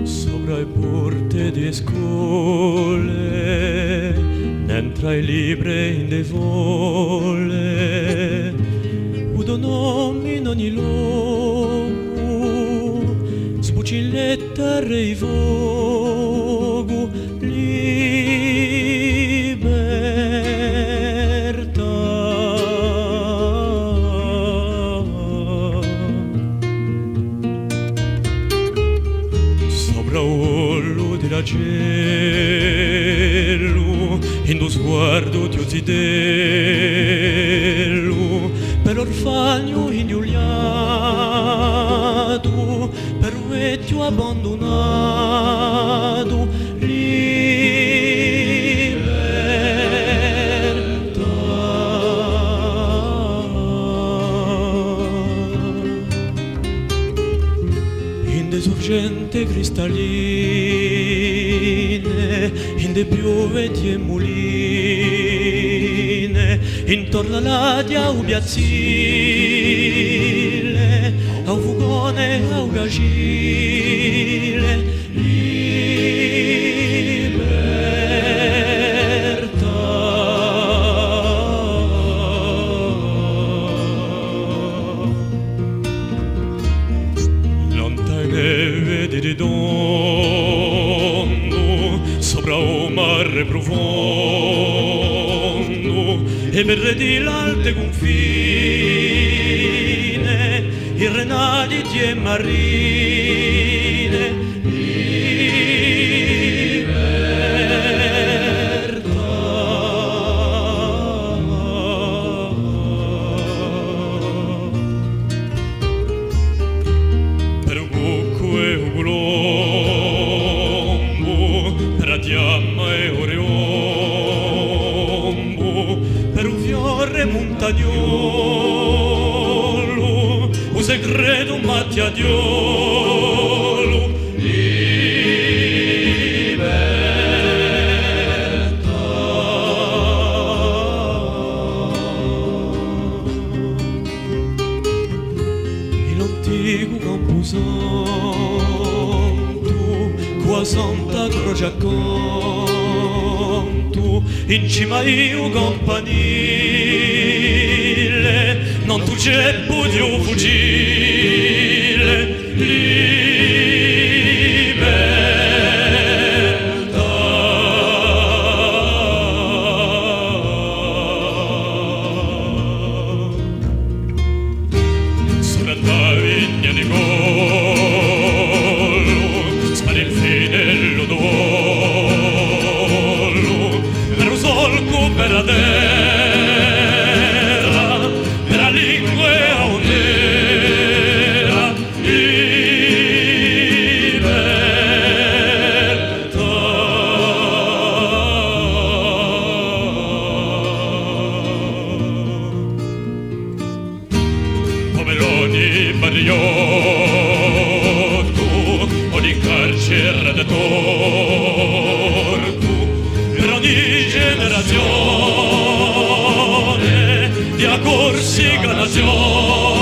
Sobre porte di skole, n'entrai libre in de vole, udo nomi in ogni luogo, sbucilletta rei vogu, cielo, in lo sguardo ti ozzidello, per l'orfagno ignoliato, per un vecchio abbandonato, in de sorgente cristalline, in de pioveti e muline, intorno all'adia ubiazzile, au fugone, au gagile, ridondo sopra un mare profondo e per di l'alte confine i renati e marine montagnolo, un segreto mattiadiolo, libertà. In antico camposanto, qua Santa Croce accanto, in cima io campanile, non tu ceppo di un fucile, libertà. Sulla tua vigna di collo, spara il finello d'oro, per un solco per la terra, per la lingua autera, libertà. Pomeloni barriotto, ogni carcere da torto, per ogni generazione di Corsica nazione.